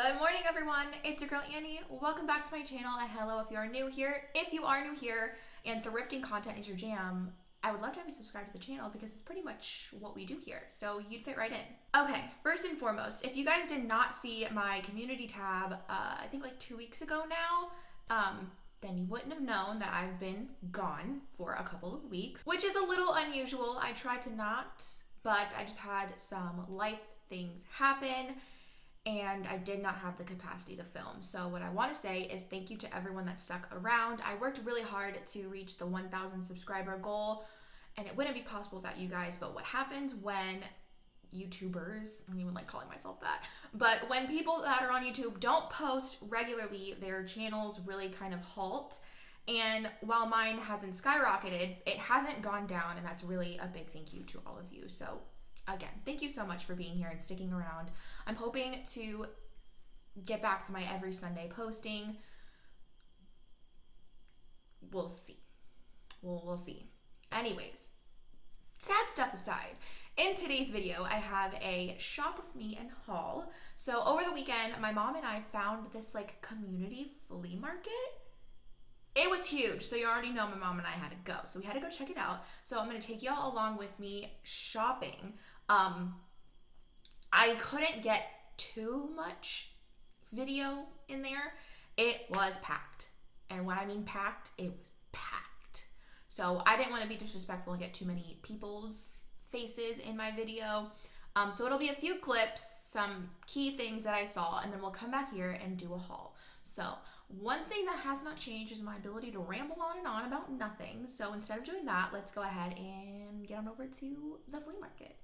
Good morning, everyone. It's your girl Annie. Welcome back to my channel, and hello if you are new here. If you are new here and thrifting content is your jam, I would love to have you subscribe to the channel because it's pretty much what we do here, so you'd fit right in. Okay, first and foremost, if you guys did not see my community tab, I think like 2 weeks ago now, then you wouldn't have known that I've been gone for a couple of weeks, which is a little unusual. I tried to not, but I just had some life things happen and I did not have the capacity to film. So what I want to say is thank you to everyone that stuck around. I worked really hard to reach the 1,000 subscriber goal, and it wouldn't be possible without you guys. But what happens when YouTubers, I don't even like calling myself that, but when people that are on YouTube don't post regularly, their channels really kind of halt. And while mine hasn't skyrocketed, it hasn't gone down, and that's really a big thank you to all of you. So again, thank you so much for being here and sticking around. I'm hoping to get back to my every Sunday posting. We'll see. We'll see. Anyways, sad stuff aside, in today's video, I have a shop with me and haul. So over the weekend, my mom and I found this like community flea market. It was huge, so you already know my mom and I had to go. So we had to go check it out. So I'm gonna take y'all along with me shopping. I couldn't get too much video in there. It was packed. And when I mean packed, it was packed. So I didn't want to be disrespectful and get too many people's faces in my video. So it'll be a few clips, some key things that I saw, and then we'll come back here and do a haul. So one thing that has not changed is my ability to ramble on and on about nothing. So instead of doing that, let's go ahead and get on over to the flea market.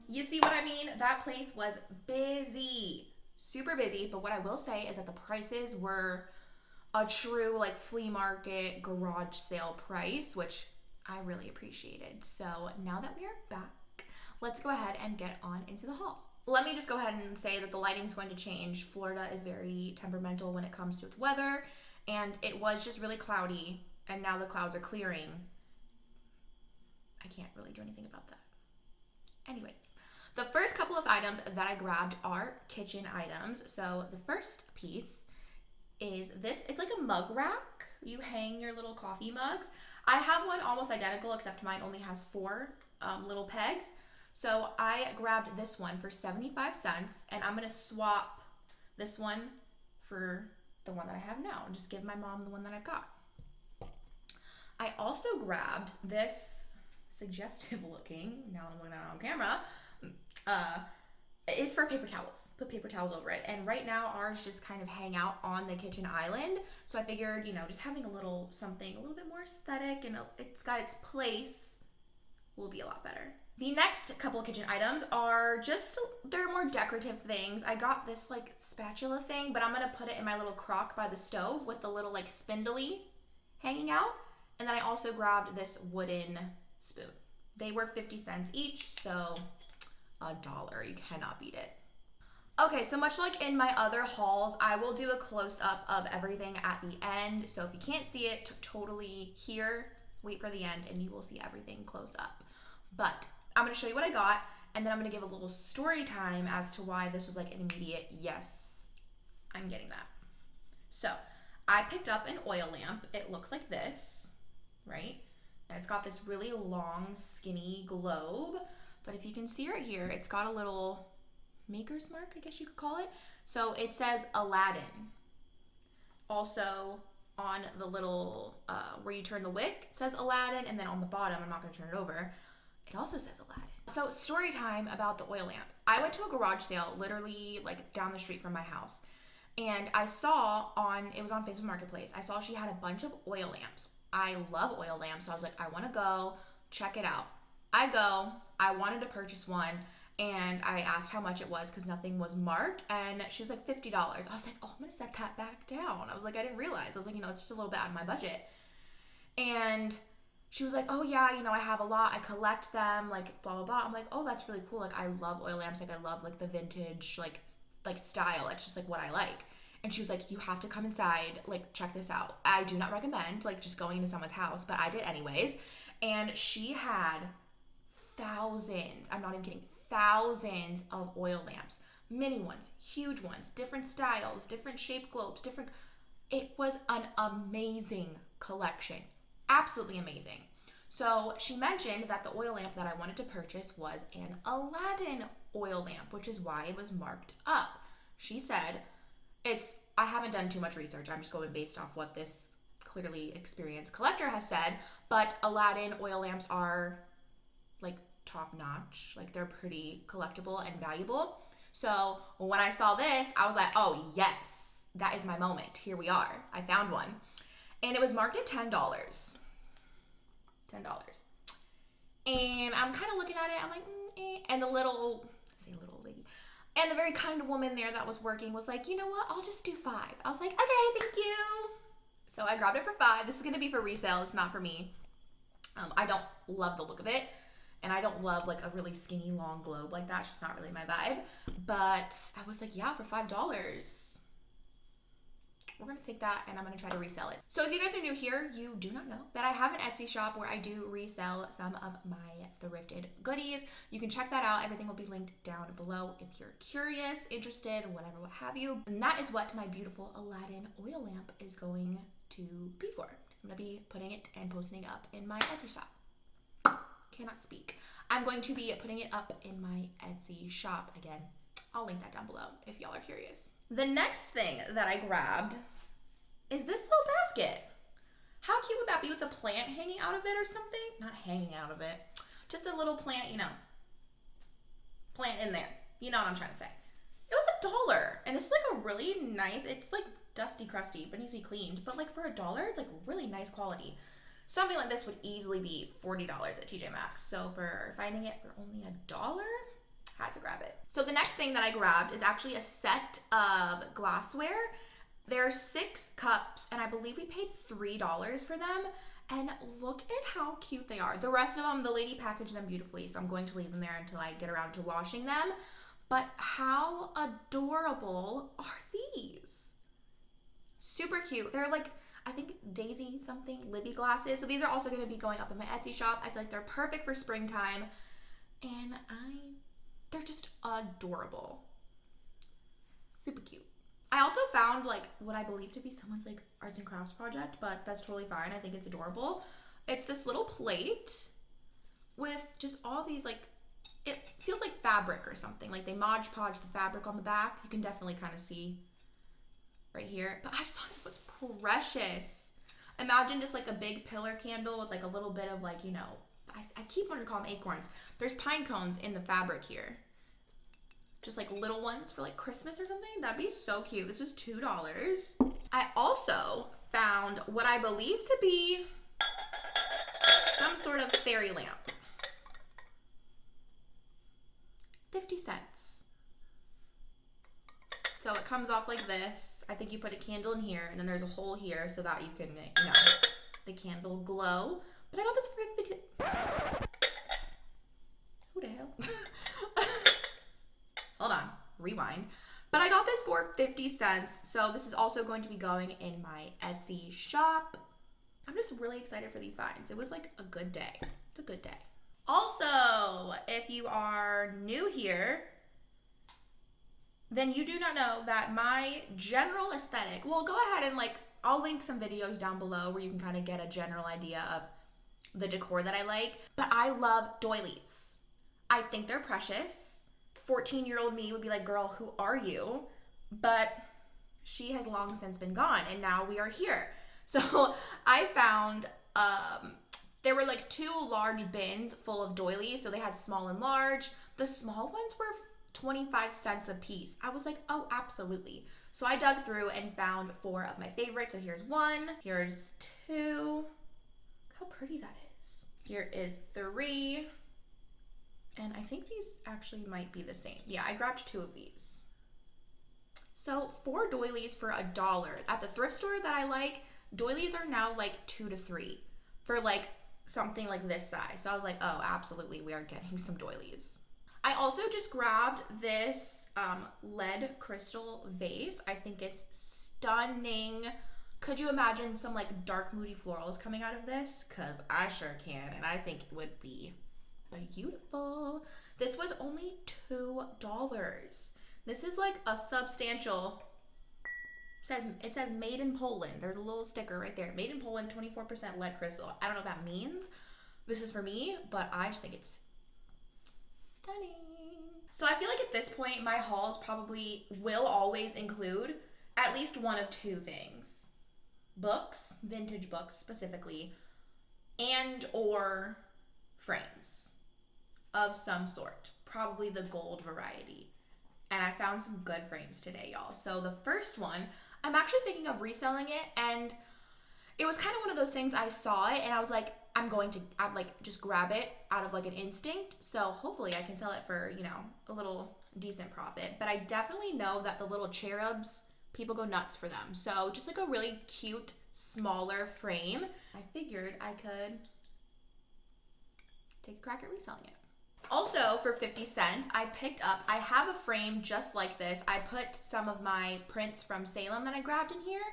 You see what I mean? That place was busy, super busy. But what I will say is that the prices were a true like flea market garage sale price, which I really appreciated. So now that we are back, let's go ahead and get on into the haul. Let me just go ahead and say that the lighting is going to change. Florida is very temperamental when it comes to its weather, and it was just really cloudy, and now the clouds are clearing. I can't really do anything about that. Anyways, the first couple of items that I grabbed are kitchen items. So the first piece is this. It's like a mug rack. You hang your little coffee mugs. I have one almost identical, except mine only has 4 little pegs. So I grabbed this one for 75 cents, and I'm gonna swap this one for the one that I have now and just give my mom the one that I've got. I also grabbed this suggestive looking, now I'm looking at it on camera, it's for paper towels. Put paper towels over it. And right now ours just kind of hang out on the kitchen island. So I figured, you know, just having a little something a little bit more aesthetic and it's got its place will be a lot better. The next couple of kitchen items are just, they're more decorative things. I got this like spatula thing, but I'm gonna put it in my little crock by the stove with the little like spindly hanging out. And then I also grabbed this wooden spoon. They were 50 cents each, so $1. You cannot beat it. Okay, so much like in my other hauls, I will do a close-up of everything at the end. So if you can't see it totally here, wait for the end and you will see everything close up. But I'm gonna show you what I got, and then I'm gonna give a little story time as to why this was like an immediate, yes, I'm getting that. So I picked up an oil lamp. It looks like this, right? And it's got this really long, skinny globe. But if you can see right here, it's got a little maker's mark, I guess you could call it. So it says Aladdin. Also on the little, where you turn the wick, it says Aladdin. And then on the bottom, I'm not gonna turn it over, it also says Aladdin. So story time about the oil lamp. I went to a garage sale literally like down the street from my house. And I saw it was on Facebook Marketplace, I saw she had a bunch of oil lamps. I love oil lamps, so I was like, I wanna go check it out. I wanted to purchase one, and I asked how much it was because nothing was marked, and she was like $50. I was like, oh, I'm gonna set that back down. I was like, I didn't realize. I was like, it's just a little bit out of my budget. And she was like, oh yeah, I have a lot. I collect them, like blah, blah, blah. I'm like, oh, that's really cool. Like I love oil lamps. Like I love like the vintage, like style. It's just like what I like. And she was like, you have to come inside, like check this out. I do not recommend like just going into someone's house, but I did anyways. And she had thousands, I'm not even kidding, thousands of oil lamps. Mini ones, huge ones, different styles, different shaped globes, it was an amazing collection. Absolutely amazing. So she mentioned that the oil lamp that I wanted to purchase was an Aladdin oil lamp, which is why it was marked up. She said, I haven't done too much research. I'm just going based off what this clearly experienced collector has said, but Aladdin oil lamps are like top notch. Like they're pretty collectible and valuable. So when I saw this, I was like, oh yes, that is my moment. Here we are. I found one. And it was marked at $10. $10. And I'm kind of looking at it. I'm like, and the little lady, and the very kind woman there that was working was like, you know what? I'll just do $5. I was like, okay, thank you. So I grabbed it for $5. This is going to be for resale. It's not for me. I don't love the look of it. And I don't love like a really skinny long globe like that. It's just not really my vibe. But I was like, yeah, for $5. We're gonna take that and I'm gonna try to resell it. So if you guys are new here, you do not know that I have an Etsy shop where I do resell some of my thrifted goodies. You can check that out. Everything will be linked down below if you're curious, interested, whatever, what have you. And that is what my beautiful Aladdin oil lamp is going to be for. I'm gonna be putting it and posting it up in my Etsy shop. Cannot speak. I'm going to be putting it up in my Etsy shop again. I'll link that down below if y'all are curious. The next thing that I grabbed is this little basket. How cute would that be with a plant hanging out of it or something? Not hanging out of it. Just a little plant, plant in there. You know what I'm trying to say. It was $1. And this is like a really nice, it's like dusty, crusty, but needs to be cleaned. But like for $1, it's like really nice quality. Something like this would easily be $40 at TJ Maxx. So for finding it for only $1, had to grab it. So the next thing that I grabbed is actually a set of glassware. There are 6 cups, and I believe we paid $3 for them. And look at how cute they are. The rest of them, the lady packaged them beautifully, so I'm going to leave them there until I get around to washing them. But how adorable are these? Super cute. They're like, I think Daisy something, Libby glasses. So these are also going to be going up in my Etsy shop. I feel like they're perfect for springtime. And they're just adorable. Super cute. I also found like what I believe to be someone's like arts and crafts project, but that's totally fine. I think it's adorable. It's this little plate with just all these like, it feels like fabric or something. Like they Mod Podge the fabric on the back. You can definitely kind of see right here. But I just thought it was precious. Imagine just like a big pillar candle with like a little bit of like, I keep wanting to call them acorns. There's pine cones in the fabric here. Just like little ones for like Christmas or something. That'd be so cute. This was $2. I also found what I believe to be some sort of fairy lamp. 50 cents. So it comes off like this. I think you put a candle in here and then there's a hole here so that you can, the candle glow. But I got this for 50. Who the hell? Hold on, rewind. But I got this for 50 cents. So this is also going to be going in my Etsy shop. I'm just really excited for these finds. It was like a good day. It's a good day. Also, if you are new here, then you do not know that my general aesthetic, well, go ahead and I'll link some videos down below where you can kind of get a general idea of the decor that I like, but I love doilies. I think they're precious. 14-year-old me would be like, girl, who are you? But she has long since been gone, and now we are here. So I found, there were like 2 large bins full of doilies, so they had small and large. The small ones were 25 cents a piece. I was like, oh, absolutely. So I dug through and found 4 of my favorites. So here's 1, here's 2. Look how pretty that is. Here is 3. And I think these actually might be the same. Yeah, I grabbed 2 of these. So 4 doilies for $1. At the thrift store that I like, doilies are now like 2 to 3 for like something like this size. So I was like, oh, absolutely, we are getting some doilies. I also just grabbed this lead crystal vase. I think it's stunning. Could you imagine some like dark moody florals coming out of this? Cause I sure can, and I think it would be beautiful. This was only $2. This is like a substantial, it says made in Poland. There's a little sticker right there. Made in Poland, 24% lead crystal. I don't know what that means. This is for me, but I just think it's stunning. So I feel like at this point, my hauls probably will always include at least one of 2 things. Books, vintage books specifically, and or frames of some sort. Probably the gold variety. And I found some good frames today, y'all. So the first one, I'm actually thinking of reselling it, and it was kind of one of those things. I saw it and I was like, I'm just grab it out of like an instinct. So hopefully I can sell it for, you know, a little decent profit. But I definitely know that the little cherubs, people go nuts for them. So just like a really cute, smaller frame. I figured I could take a crack at reselling it. Also, for 50 cents, I have a frame just like this. I put some of my prints from Salem that I grabbed in here,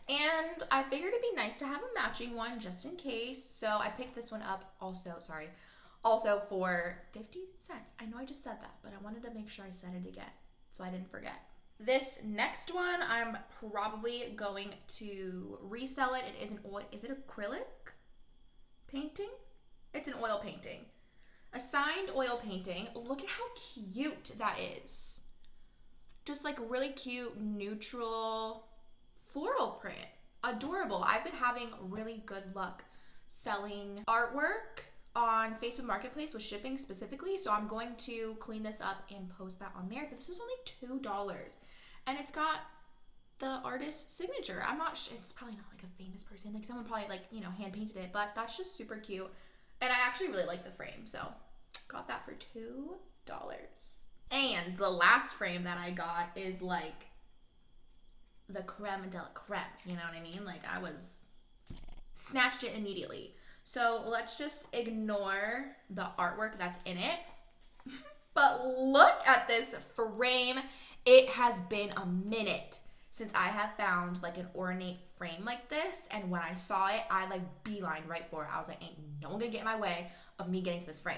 and I figured it'd be nice to have a matching one just in case. So I picked this one up also for 50 cents. I know I just said that, but I wanted to make sure I said it again so I didn't forget. This next one, I'm probably going to resell it. It is is it acrylic painting? It's an oil painting. A signed oil painting. Look at how cute that is. Just like really cute, neutral floral print. Adorable. I've been having really good luck selling artwork on Facebook Marketplace with shipping specifically. So I'm going to clean this up and post that on there. But this was only $2. And it's got the artist's signature. I'm not sure. It's probably not like a famous person. Like someone probably hand painted it. But that's just super cute. And I actually really like the frame, so got that for $2. And the last frame that I got is like the creme de la creme, you know what I mean? Like I snatched it immediately. So let's just ignore the artwork that's in it. But look at this frame. It has been a minute since I have found like an ornate frame like this. And when I saw it, I beeline right for it. I was like, ain't no one gonna get in my way of me getting to this frame.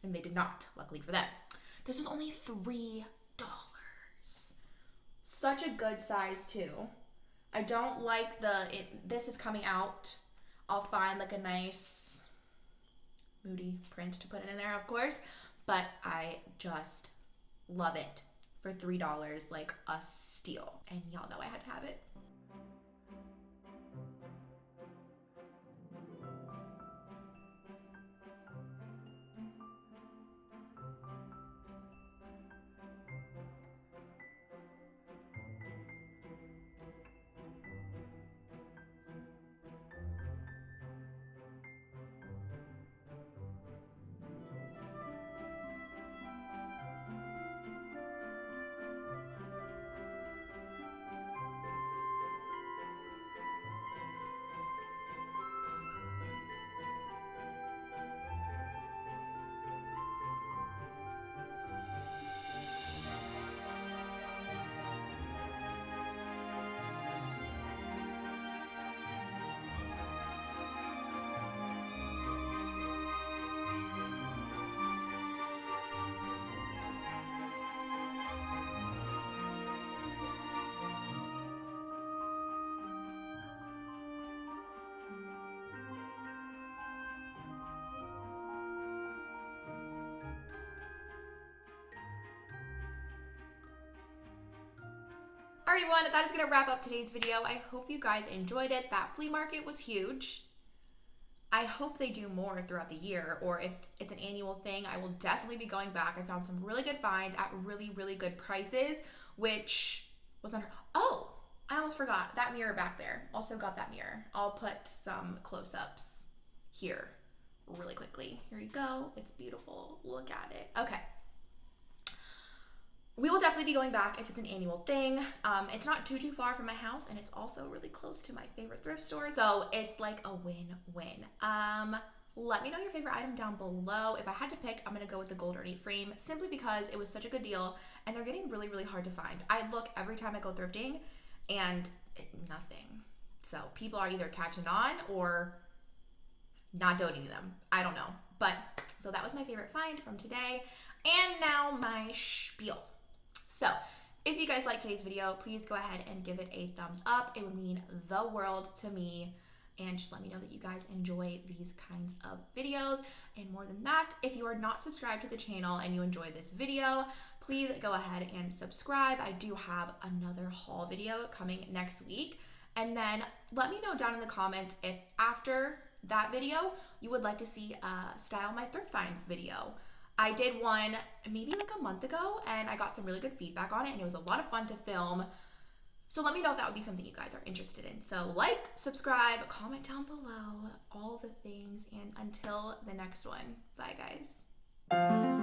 And they did not, luckily for them. This was only $3. Such a good size too. I don't like this is coming out. I'll find like a nice moody print to put in there, of course. But I just love it. For $3, like a steal. And y'all know I had to have it. All right, everyone, that is going to wrap up today's video. I hope you guys enjoyed it. That flea market was huge. I hope they do more throughout the year, or if it's an annual thing, I will definitely be going back. I found some really good finds at really, really good prices, which was on her. Oh, I almost forgot that mirror back there. Also got that mirror. I'll put some close-ups here really quickly. Here you go. It's beautiful. Look at it. Okay. We will definitely be going back if it's an annual thing. It's not too far from my house, and it's also really close to my favorite thrift store, so it's like a win-win. Let me know your favorite item down below. If I had to pick, I'm gonna go with the gold ornate frame, simply because it was such a good deal, and they're getting really, really hard to find. I look every time I go thrifting, and nothing. So people are either catching on or not donating them. I don't know. But, so that was my favorite find from today. And now my spiel. So, if you guys liked today's video, please go ahead and give it a thumbs up. It would mean the world to me. And just let me know that you guys enjoy these kinds of videos. And more than that, if you are not subscribed to the channel and you enjoyed this video, please go ahead and subscribe. I do have another haul video coming next week. And then let me know down in the comments if after that video, you would like to see a Style My Thrift Finds video. I did one maybe like a month ago, and I got some really good feedback on it, and it was a lot of fun to film. So let me know if that would be something you guys are interested in. So like, subscribe, comment down below, all the things, and until the next one, bye guys.